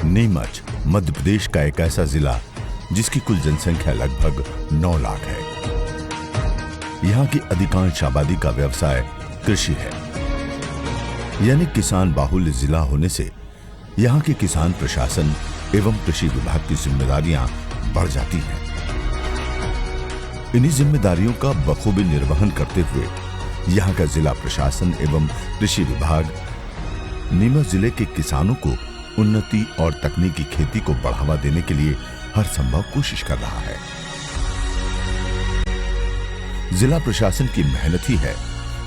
नीमच मध्य प्रदेश का एक ऐसा जिला जिसकी कुल जनसंख्या लगभग 9 लाख है। यहाँ की अधिकांश आबादी का व्यवसाय कृषि है, यानी किसान बाहुल्य जिला होने से यहाँ के किसान प्रशासन एवं कृषि विभाग की जिम्मेदारियां बढ़ जाती हैं। इन्हीं जिम्मेदारियों का बखूबी निर्वहन करते हुए यहाँ का जिला प्रशासन एवं कृषि विभाग नीमच जिले के किसानों को उन्नति और तकनीकी खेती को बढ़ावा देने के लिए हर संभव कोशिश कर रहा है। जिला प्रशासन की मेहनत ही है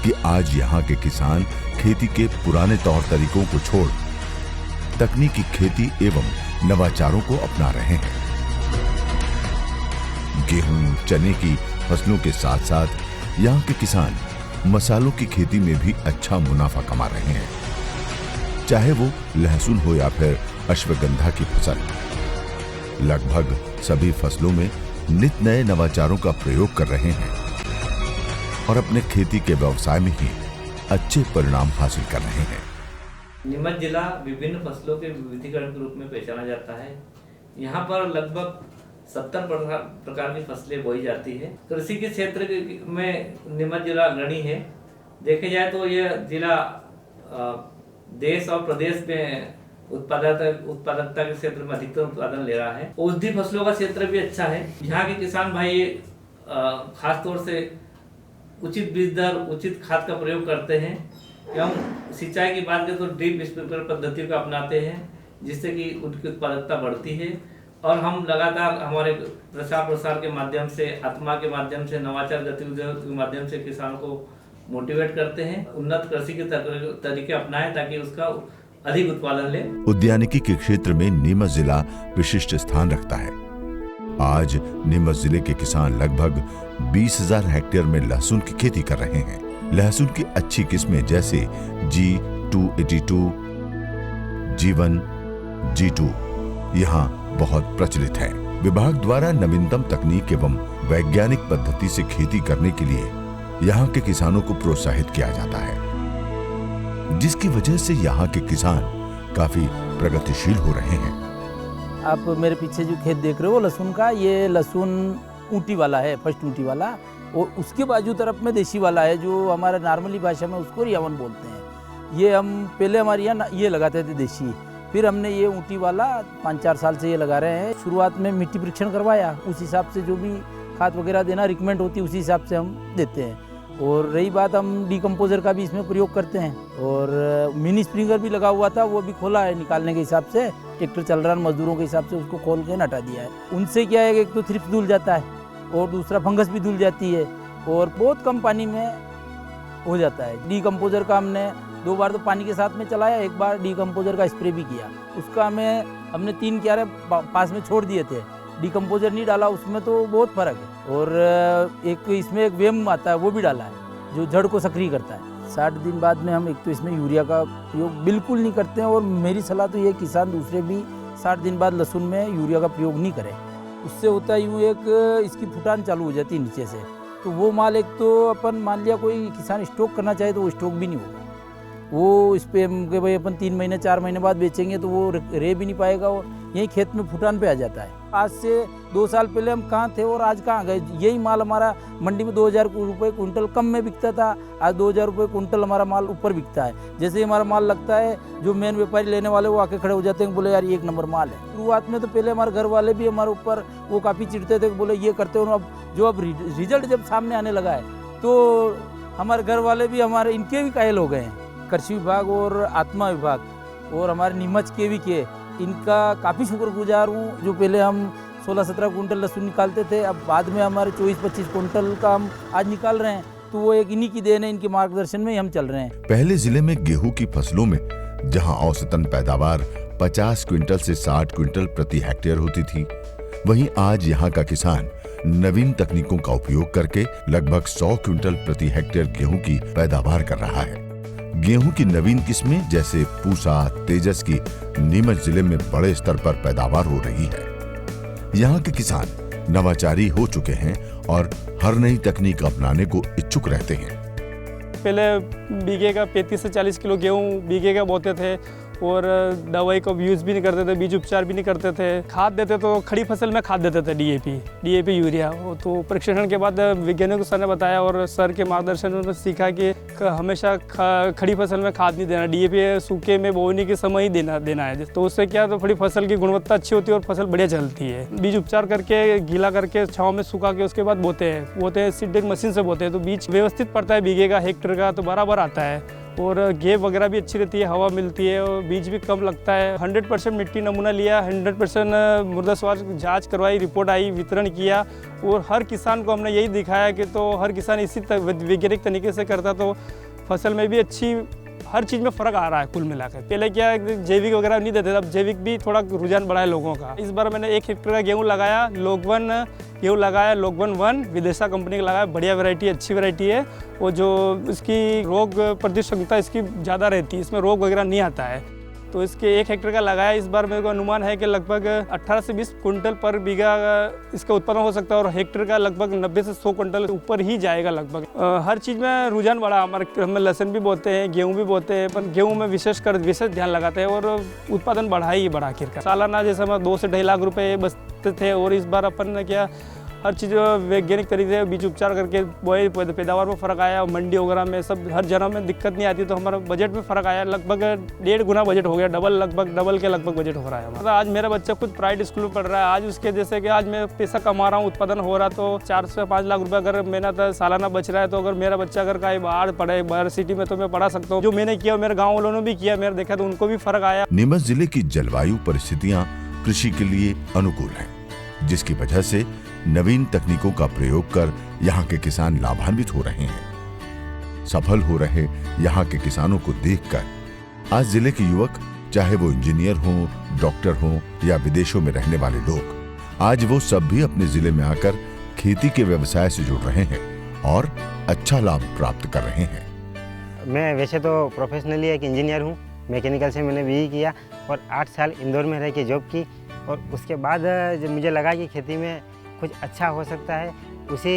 कि आज यहाँ के किसान खेती के पुराने तौर तरीकों को छोड़ तकनीकी खेती एवं नवाचारों को अपना रहे हैं। गेहूं, चने की फसलों के साथ साथ यहाँ के किसान मसालों की खेती में भी अच्छा मुनाफा कमा रहे हैं, चाहे वो लहसुन हो या फिर अश्वगंधा की फसल। लगभग सभी फसलों में नित नए नवाचारों का प्रयोग कर रहे हैं और अपने खेती के व्यवसाय में ही अच्छे परिणाम हासिल कर रहे हैं। नीमच जिला विभिन्न फसलों के विविधीकरण के रूप में पहचाना जाता है। यहाँ पर लगभग 70 प्रकार की फसलें बोई जाती है। कृषि के क्षेत्र में नीमच जिला अग्रणी है। देखे जाए तो यह जिला देश और प्रदेश में उत्पादकता के क्षेत्र में अधिकतम उत्पादन ले रहा है। औषधि फसलों का क्षेत्र भी अच्छा है। यहाँ के किसान भाई खास तौर से उचित बीज दर, उचित खाद का प्रयोग करते हैं एवं सिंचाई की बात करें तो ड्रिप स्प्रिंकलर पद्धति को अपनाते हैं, जिससे कि उनकी उत्पादकता बढ़ती है। और हम लगातार हमारे प्रचार प्रसार के माध्यम से, आत्मा के माध्यम से, नवाचार गतिविधियों के माध्यम से किसानों को मोटिवेट करते हैं उन्नत कृषि के तरीके अपनाएं ताकि उसका अधिक उत्पादन ले। उद्यानिकी के क्षेत्र में नीमच जिला विशिष्ट स्थान रखता है। आज नीमच जिले के किसान लगभग 20,000 हेक्टेयर में लहसुन की खेती कर रहे हैं। लहसुन की अच्छी किस्में जैसे G282, G1, G2 यहाँ बहुत प्रचलित है। विभाग द्वारा नवीनतम तकनीक एवं वैज्ञानिक पद्धति से खेती करने के लिए यहाँ के किसानों को प्रोत्साहित किया जाता है, जिसकी वजह से यहाँ के किसान काफी प्रगतिशील हो रहे हैं। आप मेरे पीछे जो खेत देख रहे हो लहसुन का, ये लहसुन ऊँटी वाला है, फर्स्ट ऊँटी वाला, और उसके बाजू तरफ में देसी वाला है जो हमारा नॉर्मली भाषा में उसको रियावन बोलते हैं। ये हम पहले हमारे यहाँ ये लगाते थे देसी, फिर हमने ये ऊँटी वाला 5-4 साल से ये लगा रहे हैं। शुरुआत में मिट्टी परीक्षण करवाया, उस हिसाब से जो भी खाद वगैरह देना रिकमेंड होती है उसी हिसाब से हम देते हैं। और रही बात, हम डीकम्पोजर का भी इसमें प्रयोग करते हैं। और मिनी स्प्रिंगर भी लगा हुआ था, वो भी खोला है निकालने के हिसाब से, ट्रैक्टर चल रहा है मजदूरों के हिसाब से उसको खोल के हटा दिया है। उनसे क्या है कि एक तो थ्रिप्स धुल जाता है और दूसरा फंगस भी धुल जाती है और बहुत कम पानी में हो जाता है। डीकम्पोजर का हमने 2 बार तो पानी के साथ में चलाया, 1 बार डीकम्पोजर का स्प्रे भी किया। उसका हमने 3 क्यारे पास में छोड़ दिए थे, डीकम्पोजर नहीं डाला, उसमें तो बहुत फर्क है। और एक इसमें एक वेम आता है वो भी डाला है जो जड़ को सक्रिय करता है। 60 दिन बाद में हम एक तो इसमें यूरिया का प्रयोग बिल्कुल नहीं करते हैं और मेरी सलाह तो ये किसान दूसरे भी 60 दिन बाद लहसुन में यूरिया का प्रयोग नहीं करें। उससे होता है यूँ, एक इसकी फुटान चालू हो जाती है नीचे से, तो वो माल एक तो अपन मान लिया कोई किसान स्टॉक करना चाहे तो वो स्टॉक भी नहीं होगा। वो इस पे कि भाई अपन 3 महीने 4 महीने बाद बेचेंगे तो वो रह भी नहीं पाएगा और यही खेत में फुटान पे आ जाता है। आज से 2 साल पहले हम कहाँ थे और आज कहाँ गए। यही माल हमारा मंडी में 2,000 रुपये कुंटल कम में बिकता था, आज 2,000 रुपये कुंटल हमारा माल ऊपर बिकता है। जैसे ही हमारा माल लगता है, जो मेन व्यापारी लेने वाले वो आके खड़े हो जाते हैं, बोले यार ये 1 नंबर माल है। शुरुआत में तो पहले हमारे घर वाले भी हमारे ऊपर वो काफ़ी चिढ़ते थे, बोले ये करते हो। अब रिजल्ट जब सामने आने लगा है तो हमारे घर वाले भी हमारे इनके भी कायल हो गए हैं। कृषि विभाग और आत्मा विभाग और हमारे नीमच के भी इनका काफ़ी शुक्रगुजार हूँ। जो पहले हम 16-17 कुंटल लहसुन निकालते थे, अब बाद में हमारे 24-25 कुंटल का हम आज निकाल रहे हैं, तो वो एक इन्हीं की देन है, इनके मार्गदर्शन में ही हम चल रहे हैं। पहले जिले में गेहूं की फसलों में जहां औसतन पैदावार 50 क्विंटल से 60 क्विंटल प्रति हेक्टेयर होती थी, वहीं आज यहाँ का किसान नवीन तकनीकों का उपयोग करके लगभग 100 क्विंटल प्रति हेक्टेयर गेहूं की पैदावार कर रहा है। गेहूं की नवीन किस्में जैसे पूसा, तेजस की नीमच जिले में बड़े स्तर पर पैदावार हो रही है। यहाँ के किसान नवाचारी हो चुके हैं और हर नई तकनीक अपनाने को इच्छुक रहते हैं। पहले बीघे का 35 से 40 किलो गेहूँ बीघे का बोते थे, और दवाई का यूज़ भी नहीं करते थे, बीज उपचार भी नहीं करते थे। खाद देते तो खड़ी फसल में खाद देते थे, डीएपी यूरिया। तो प्रशिक्षण के बाद वैज्ञानिक सर ने बताया और सर के मार्गदर्शन में सीखा कि हमेशा खड़ी फसल में खाद नहीं देना, डीएपी सूखे में बोने के समय ही देना है। तो उससे क्या, तो थोड़ी फसल की गुणवत्ता अच्छी होती है और फसल बढ़िया चलती है। बीज उपचार करके गीला करके छाँव में सुखा के उसके बाद बोते हैं सीड ड्रिल मशीन से बोते हैं। तो बीज व्यवस्थित पड़ता है, बीघे का हेक्टेयर का, तो बराबर आता है और गेप वगैरह भी अच्छी रहती है, हवा मिलती है और बीज भी कम लगता है। 100% मिट्टी नमूना लिया, 100% मृदा स्वास्थ्य जांच करवाई, रिपोर्ट आई, वितरण किया और हर किसान को हमने यही दिखाया कि तो हर किसान इसी वैज्ञानिक तरीके से करता तो फसल में भी अच्छी, हर चीज़ में फ़र्क आ रहा है कुल मिलाकर। पहले क्या जैविक वगैरह नहीं देते थे, अब जैविक भी थोड़ा रुझान बढ़ा है लोगों का। इस बार मैंने 1 हेक्टेयर का गेहूँ लगाया, लोगवन गेहूँ लगाया, लोगवन 1 विदेशा कंपनी का लगाया। बढ़िया वैरायटी, अच्छी वैरायटी है और जो इसकी रोग प्रतिशमता इसकी ज़्यादा रहती है, इसमें रोग वगैरह नहीं आता है। तो इसके 1 हेक्टेयर का लगाया। इस बार मेरे को अनुमान है कि लगभग 18 से 20 कुंटल पर बीघा इसका उत्पादन हो सकता है और हेक्टेयर का लगभग 90 से 100 कुंटल ऊपर ही जाएगा लगभग। हर चीज़ में रुझान बढ़ा। हम लहसुन भी बोते हैं, गेहूँ भी बोते हैं, पर गेहूँ में विशेष ध्यान लगाते हैं और उत्पादन बढ़ा आखिर का। सालाना जैसे हम 2 से 2.5 लाख रुपये बचते थे और इस बार अपन ने क्या, हर चीज़ वैज्ञानिक तरीके से बीज उपचार करके बोए, पैदावार में फ़र्क आया और मंडी वगैरह में सब हर जगह में दिक्कत नहीं आती। तो हमारा बजट में फ़र्क आया, लगभग 1.5 गुना बजट हो गया, डबल के लगभग बजट हो रहा है हमारा। आज मेरा बच्चा खुद प्राइवेट स्कूल में पढ़ रहा है, आज उसके जैसे कि आज मैं पैसा कमा रहा हूँ, उत्पादन हो रहा, तो 4 से 5 लाख रुपये अगर मेहनत सालाना बच रहा है, तो अगर मेरा बच्चा अगर कहीं बाहर पढ़े, बाहर सिटी में, तो मैं पढ़ा सकता हूँ। जो मैंने किया मेरे गाँव वालों ने भी किया, मैंने देखा तो उनको भी फ़र्क आया। नीमच जिले की जलवायु परिस्थितियां कृषि के लिए अनुकूल हैं, जिसकी वजह से नवीन तकनीकों का प्रयोग कर यहाँ के किसान लाभान्वित हो रहे हैं। सफल हो रहे यहाँ के किसानों को देखकर आज जिले के युवक, चाहे वो इंजीनियर हों, डॉक्टर हों या विदेशों में रहने वाले लोग, आज वो सब भी अपने जिले में आकर खेती के व्यवसाय से जुड़ रहे हैं और अच्छा लाभ प्राप्त कर रहे हैं। मैं वैसे तो प्रोफेशनली एक इंजीनियर हूँ, मैकेनिकल से मैंने BE किया और 8 साल इंदौर में रह के जॉब की और उसके बाद जब मुझे लगा कि खेती में कुछ अच्छा हो सकता है, उसी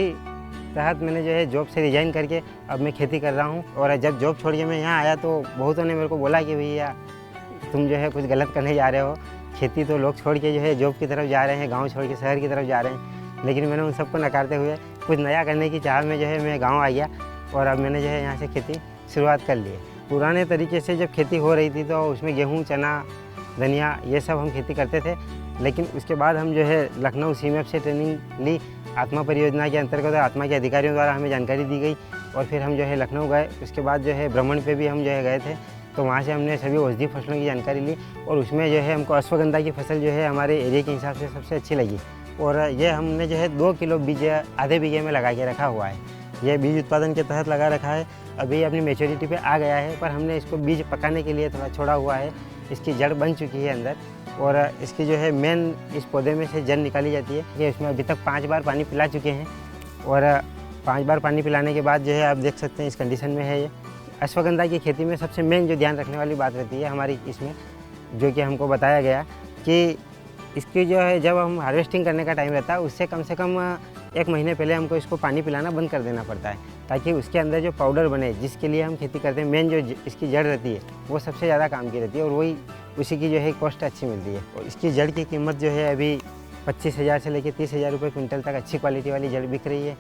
तहत मैंने जो है जॉब से रिज़ाइन करके अब मैं खेती कर रहा हूँ। और जब जॉब छोड़ के मैं यहाँ आया तो बहुतों ने मेरे को बोला कि भैया तुम जो है कुछ गलत करने जा रहे हो, खेती तो लोग छोड़ के जो है जॉब की तरफ जा रहे हैं, गाँव छोड़ के शहर की तरफ जा रहे हैं। लेकिन मैंने उन सबको नकारते हुए कुछ नया करने की चाह में जो है मैं गाँव आ गया और अब मैंने जो है यहाँ से खेती शुरुआत कर ली है। पुराने तरीके से जब खेती हो रही थी तो उसमें गेहूँ, चना, धनिया ये सब हम खेती करते थे। लेकिन उसके बाद हम जो है लखनऊ CMAP से ट्रेनिंग ली, आत्मा परियोजना के अंतर्गत आत्मा के अधिकारियों द्वारा हमें जानकारी दी गई और फिर हम जो है लखनऊ गए। उसके बाद जो है भ्रमण पे भी हम जो है गए थे, तो वहाँ से हमने सभी औषधीय फसलों की जानकारी ली और उसमें जो है हमको अश्वगंधा की फसल जो है हमारे एरिया के हिसाब से सबसे अच्छी लगी और ये हमने जो है 2 किलो बीज आधे बीघे में लगा के रखा हुआ है। ये बीज उत्पादन के तहत लगा रखा है, अभी अपनी मैच्योरिटी पे आ गया है, पर हमने इसको बीज पकाने के लिए थोड़ा छोड़ा हुआ है। इसकी जड़ बन चुकी है अंदर और इसकी जो है मेन इस पौधे में से जड़ निकाली जाती है। ये इसमें अभी तक 5 बार पानी पिला चुके हैं और 5 बार पानी पिलाने के बाद जो है आप देख सकते हैं इस कंडीशन में है। ये अश्वगंधा की खेती में सबसे मेन जो ध्यान रखने वाली बात रहती है हमारी इसमें, जो कि हमको बताया गया कि इसकी जो है जब हम हार्वेस्टिंग करने का टाइम रहता है उससे कम से कम 1 महीने पहले हमको इसको पानी पिलाना बंद कर देना पड़ता है, ताकि उसके अंदर जो पाउडर बने जिसके लिए हम खेती करते हैं, मेन जो इसकी जड़ रहती है वो सबसे ज़्यादा काम की रहती है और वही उसी की जो है कॉस्ट अच्छी मिलती है। और इसकी जड़ की कीमत जो है अभी 25,000 से लेकर 30,000 रुपये क्विंटल तक अच्छी क्वालिटी वाली जड़ बिक रही है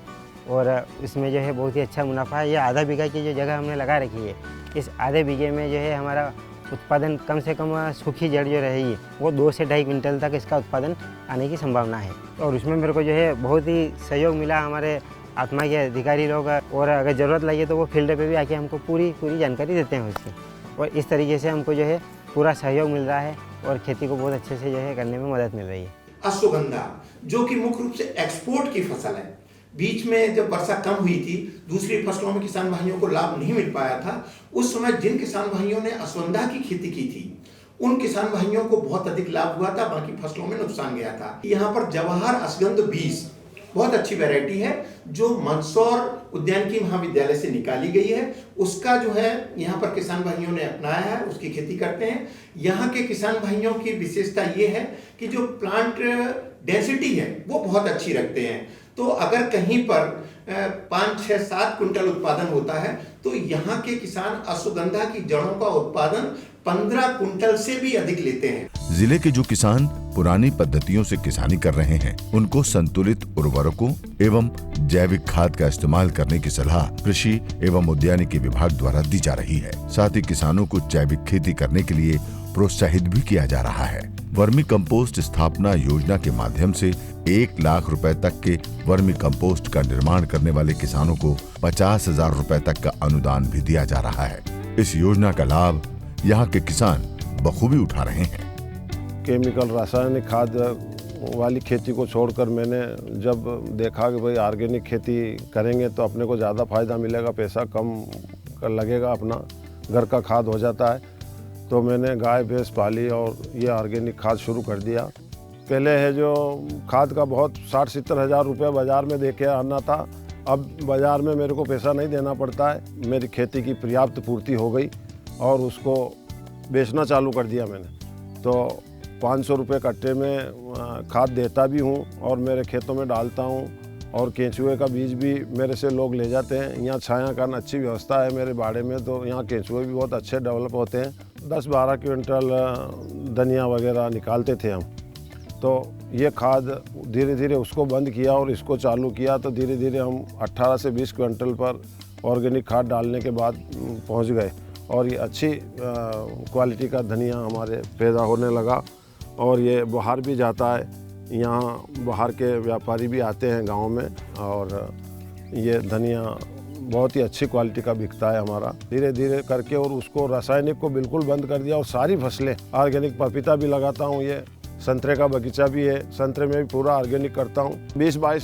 और इसमें जो है बहुत ही अच्छा मुनाफा है। ये आधा बीघा की जो जगह हमने लगा रखी है, इस आधे बीघे में जो है हमारा उत्पादन कम से कम सूखी जड़ जो रहेगी वो 2 से 2.5 क्विंटल तक इसका उत्पादन आने की संभावना है। और उसमें मेरे को जो है बहुत ही सहयोग मिला हमारे आत्मा के अधिकारी लोग, और अगर ज़रूरत लगे तो वो फील्ड पे भी आके हमको पूरी जानकारी देते हैं उसकी, और इस तरीके से हमको जो है पूरा सहयोग मिल रहा है और खेती को बहुत अच्छे से जो है करने में मदद मिल रही है। अश्वगंधा जो कि मुख्य रूप से एक्सपोर्ट की फसल है, बीच में जब वर्षा कम हुई थी, दूसरी फसलों में किसान भाइयों को लाभ नहीं मिल पाया था, उस समय जिन किसान भाइयों ने अश्वगंधा की खेती की थी उन किसान भाइयों को बहुत अधिक लाभ हुआ था, बाकी फसलों में नुकसान गया था। यहाँ पर जवाहर अश्वगंध 20 बहुत अच्छी वैरायटी है जो मंदसौर उद्यानिकी महाविद्यालय से निकाली गई है, उसका जो है यहाँ पर किसान भाइयों ने अपनाया है, उसकी खेती करते हैं। यहाँ के किसान भाइयों की विशेषता ये है कि जो प्लांट डेंसिटी है वो बहुत अच्छी रखते हैं। तो अगर कहीं पर 5, 6, 7 क्विंटल उत्पादन होता है, तो यहाँ के किसान अश्वगंधा की जड़ों का उत्पादन 15 क्विंटल से भी अधिक लेते हैं। जिले के जो किसान पुरानी पद्धतियों से किसानी कर रहे हैं, उनको संतुलित उर्वरकों एवं जैविक खाद का इस्तेमाल करने की सलाह कृषि एवं उद्यानिकी विभाग द्वारा दी जा रही है। साथ ही किसानों को जैविक खेती करने के लिए प्रोत्साहित भी किया जा रहा है। वर्मी कंपोस्ट स्थापना योजना के माध्यम से 1 लाख रुपए तक के वर्मी कंपोस्ट का निर्माण करने वाले किसानों को 50,000 रुपए तक का अनुदान भी दिया जा रहा है। इस योजना का लाभ यहाँ के किसान बखूबी उठा रहे हैं। केमिकल रासायनिक खाद वाली खेती को छोड़कर मैंने जब देखा कि भाई ऑर्गेनिक खेती करेंगे तो अपने को ज़्यादा फायदा मिलेगा, पैसा कम लगेगा, अपना घर का खाद हो जाता है, तो मैंने गाय भैंस पाली और ये ऑर्गेनिक खाद शुरू कर दिया। पहले है जो खाद का बहुत 60-70 हज़ार रुपये बाज़ार में दे के आना था, अब बाज़ार में मेरे को पैसा नहीं देना पड़ता है। मेरी खेती की पर्याप्त पूर्ति हो गई और उसको बेचना चालू कर दिया मैंने। तो 500 रुपये कट्टे में खाद देता भी हूँ और मेरे खेतों में डालता हूँ, और केंचुए का बीज भी मेरे से लोग ले जाते हैं। यहाँ छाया का अच्छी व्यवस्था है मेरे बाड़े में, तो यहाँ केंचुए भी बहुत अच्छे डेवलप होते हैं। 10-12 क्विंटल धनिया वगैरह निकालते थे हम। तो ये खाद धीरे धीरे उसको बंद किया और इसको चालू किया, तो धीरे धीरे हम 18 से 20 क्विंटल पर ऑर्गेनिक खाद डालने के बाद पहुँच गए, और ये अच्छी क्वालिटी का धनिया हमारे पैदा होने लगा। और ये बाहर भी जाता है, यहाँ बाहर के व्यापारी भी आते हैं गांव में, और ये धनिया बहुत ही अच्छी क्वालिटी का बिकता है हमारा। धीरे धीरे करके और उसको रासायनिक को बिल्कुल बंद कर दिया और सारी फसलें ऑर्गेनिक। पपीता भी लगाता हूँ, ये संतरे का बगीचा भी है, संतरे में भी पूरा ऑर्गेनिक करता हूँ। 20-22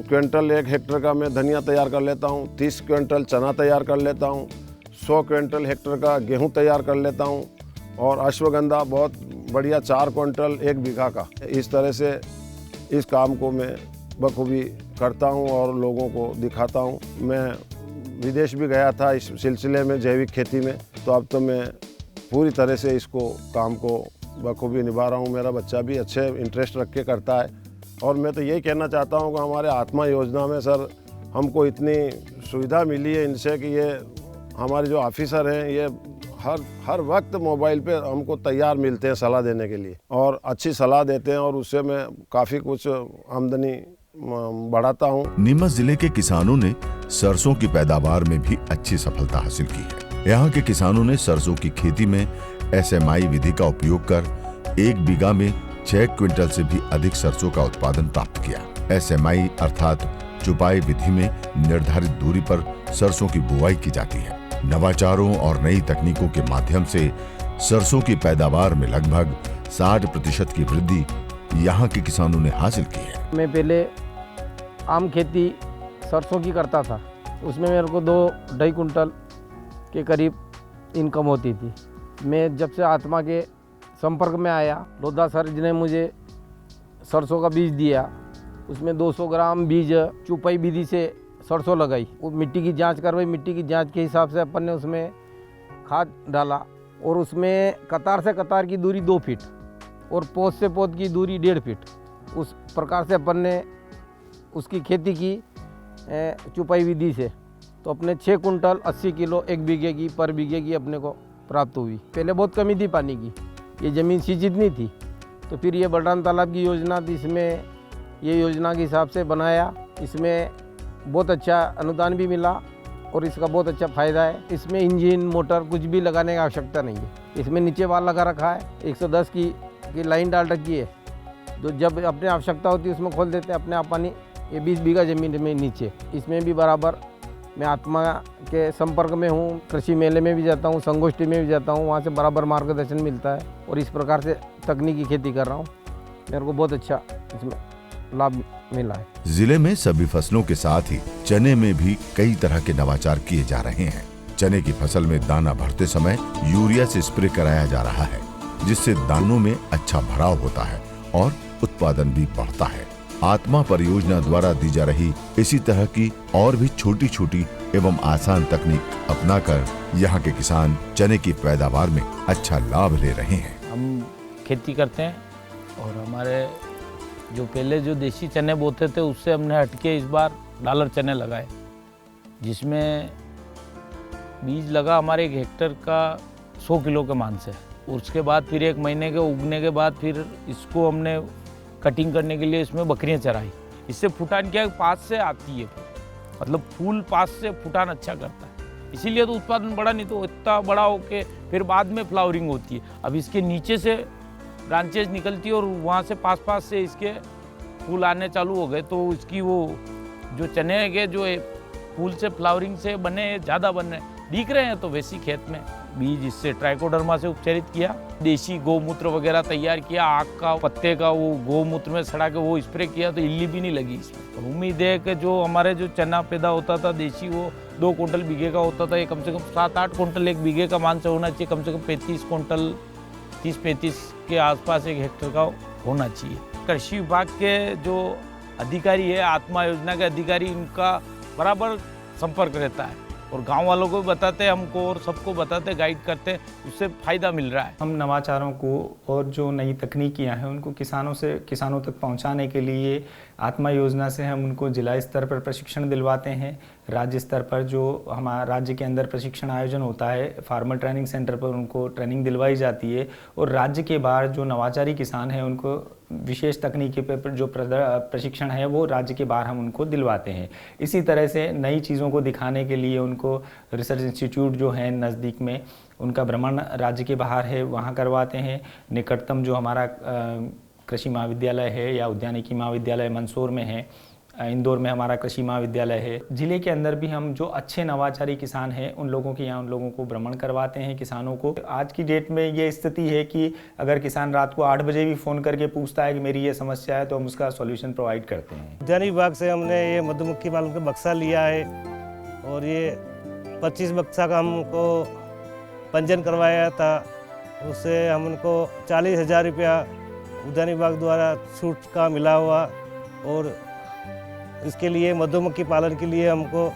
क्विंटल 1 हेक्टेयर का मैं धनिया तैयार कर लेता हूँ, 30 क्विंटल चना तैयार कर लेता हूँ, 100 क्विंटल हेक्टेयर का गेहूँ तैयार कर लेता हूँ, और अश्वगंधा बहुत बढ़िया 4 क्विंटल 1 बीघा का। इस तरह से इस काम को मैं बखूबी करता हूँ और लोगों को दिखाता हूँ। मैं विदेश भी गया था इस सिलसिले में, जैविक खेती में, तो अब तो मैं पूरी तरह से इसको काम को बखूबी निभा रहा हूँ। मेरा बच्चा भी अच्छे इंटरेस्ट रख के करता है, और मैं तो यही कहना चाहता हूँ कि हमारे आत्मा योजना में सर हमको इतनी सुविधा मिली है इनसे कि ये हमारे जो ऑफिसर हैं ये हर वक्त मोबाइल पे हमको तैयार मिलते हैं सलाह देने के लिए, और अच्छी सलाह देते हैं, और उससे मैं काफ़ी कुछ आमदनी बढ़ाता हूँ। नीमच जिले के किसानों ने सरसों की पैदावार में भी अच्छी सफलता हासिल की है। यहाँ के किसानों ने सरसों की खेती में SMI विधि का उपयोग कर 1 बीघा में 6 क्विंटल से भी अधिक सरसों का उत्पादन प्राप्त किया। SMI अर्थात चुपाई विधि में निर्धारित दूरी पर सरसों की बुआई की जाती है। नवाचारों और नई तकनीकों के माध्यम से सरसों की पैदावार में लगभग 60% की वृद्धि यहाँ के किसानों ने हासिल की है। मैं पहले आम खेती सरसों की करता था, उसमें मेरे को 2-2.5 कुंटल के करीब इनकम होती थी। मैं जब से आत्मा के संपर्क में आया, लोधा सर जी ने मुझे सरसों का बीज दिया, उसमें 200 ग्राम बीज चुपाई विधि से सरसों लगाई। वो मिट्टी की जांच करवाई, मिट्टी की जांच के हिसाब से अपन ने उसमें खाद डाला, और उसमें कतार से कतार की दूरी 2 फीट और पौध से पौध की दूरी 1.5 फीट। उस प्रकार से अपन ने उसकी खेती की चुपाई विधि से, तो अपने 6 कुंटल 80 किलो 1 बीघे की पर बीघे की अपने को प्राप्त हुई। पहले बहुत कमी थी पानी की, ये ज़मीन सिंचित नहीं थी, तो फिर ये बलराम तालाब की योजना थी, इसमें ये योजना के हिसाब से बनाया। इसमें बहुत अच्छा अनुदान भी मिला और इसका बहुत अच्छा फ़ायदा है। इसमें इंजन मोटर कुछ भी लगाने की आवश्यकता नहीं है। इसमें नीचे वाल लगा रखा है, 110 की लाइन डाल रखी है, तो जब अपने आवश्यकता होती है उसमें खोल देते हैं, अपने आप पानी। ये 20 बीघा ज़मीन में नीचे, इसमें भी बराबर मैं आत्मा के संपर्क में हूँ। कृषि मेले में भी जाता हूँ, संगोष्ठी में भी जाता हूँ, वहाँ से बराबर मार्गदर्शन मिलता है, और इस प्रकार से तकनीकी खेती कर रहा हूँ। मेरे को बहुत अच्छा इसमें लाभ मिला है। जिले में सभी फसलों के साथ ही चने में भी कई तरह के नवाचार किए जा रहे हैं। चने की फसल में दाना भरते समय यूरिया से स्प्रे कराया जा रहा है, जिससे दानों में अच्छा भराव होता है और उत्पादन भी बढ़ता है। आत्मा परियोजना द्वारा दी जा रही इसी तरह की और भी छोटी छोटी एवं आसान तकनीक अपनाकर यहाँ के किसान चने की पैदावार में अच्छा लाभ ले रहे हैं। हम खेती करते हैं, और हमारे जो पहले जो देसी चने बोते थे उससे हमने हटके इस बार डॉलर चने लगाए, जिसमें बीज लगा हमारे 1 हेक्टर का 100 किलो के मान से। उसके बाद फिर 1 महीने के उगने के बाद फिर इसको हमने कटिंग करने के लिए इसमें बकरियां चराई। इससे फुटान क्या पास से आती है, मतलब फूल पास से फुटान अच्छा करता है, इसीलिए तो उत्पादन बड़ा, नहीं तो इतना बड़ा होके फिर बाद में फ्लावरिंग होती है। अब इसके नीचे से ब्रांचेज निकलती है और वहाँ से पास से इसके फूल आने चालू हो गए, तो इसकी वो जो चने के जो फूल से फ्लावरिंग से बने ज़्यादा बने दिख रहे हैं, तो वैसी खेत में बीज इससे ट्राइकोडर्मा से उपचारित किया, देसी गौमूत्र वगैरह तैयार किया, आग का पत्ते का वो गौमूत्र में सड़ा के वो स्प्रे किया, तो इल्ली भी नहीं लगी इसमें। और उम्मीद है कि जो हमारे जो चना पैदा होता था देसी, वो 2 कुंटल बीघे का होता था, ये कम से कम 7-8 कुंटल 1 बीघे का मान से होना चाहिए, कम से कम 35 कुंटल 30-35 के आसपास 1 हेक्टर का होना चाहिए। कृषि विभाग के जो अधिकारी है, आत्मा योजना के अधिकारी, इनका बराबर संपर्क रहता है और गांव वालों को भी बताते हैं हमको और सबको बताते, गाइड करते हैं, उससे फ़ायदा मिल रहा है। हम नवाचारों को और जो नई तकनीकियां हैं उनको किसानों तक पहुंचाने के लिए आत्मा योजना से हम उनको जिला स्तर पर प्रशिक्षण दिलवाते हैं। राज्य स्तर पर जो हमारा राज्य के अंदर प्रशिक्षण आयोजन होता है, फार्मर ट्रेनिंग सेंटर पर उनको ट्रेनिंग दिलवाई जाती है और राज्य के बाहर जो नवाचारी किसान हैं उनको विशेष तकनीकी पर जो प्रशिक्षण है वो राज्य के बाहर हम उनको दिलवाते हैं। इसी तरह से नई चीज़ों को दिखाने के लिए उनको रिसर्च इंस्टीट्यूट जो हैं नज़दीक में, उनका भ्रमण राज्य के बाहर है, वहाँ करवाते हैं। निकटतम जो हमारा कृषि महाविद्यालय है या उद्यानिकी महाविद्यालय मंदसौर में है, इंदौर में हमारा कृषि महाविद्यालय है। जिले के अंदर भी हम जो अच्छे नवाचारी किसान हैं उन लोगों के यहाँ उन लोगों को भ्रमण करवाते हैं, किसानों को। आज की डेट में ये स्थिति है कि अगर किसान रात को 8 बजे भी फ़ोन करके पूछता है कि मेरी ये समस्या है, तो हम उसका सॉल्यूशन प्रोवाइड करते हैं। उद्यानिकी विभाग से हमने ये मधुमक्खी पालन का बक्सा लिया है और ये 25 बक्सा का हमको पंजीयन करवाया था, उससे हम उनको 40,000 रुपया उद्यानिकी विभाग द्वारा छूट का मिला हुआ। और इसके लिए मधुमक्खी पालन के लिए हमको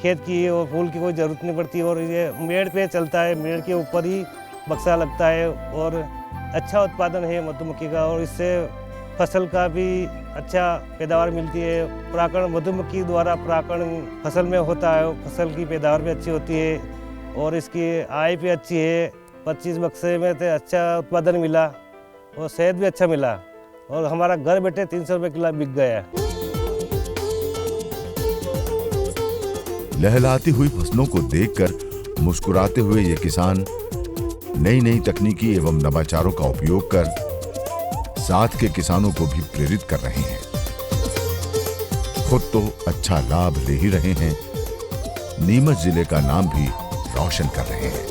खेत की और फूल की कोई ज़रूरत नहीं पड़ती और ये मेड़ पे चलता है, मेड़ के ऊपर ही बक्सा लगता है और अच्छा उत्पादन है मधुमक्खी का और इससे फसल का भी अच्छा पैदावार मिलती है। परागण मधुमक्खी द्वारा परागण फसल में होता है, फसल की पैदावार भी अच्छी होती है और इसकी आय भी अच्छी है। 25 बक्से में तो अच्छा उत्पादन मिला और सेहत भी अच्छा मिला और हमारा घर बैठे 300 रुपये किलो बिक गया। लहलहाती हुई फसलों को देखकर मुस्कुराते हुए ये किसान नई तकनीकी एवं नवाचारों का उपयोग कर साथ के किसानों को भी प्रेरित कर रहे हैं। खुद तो अच्छा लाभ ले ही रहे हैं, नीमच जिले का नाम भी रोशन कर रहे हैं।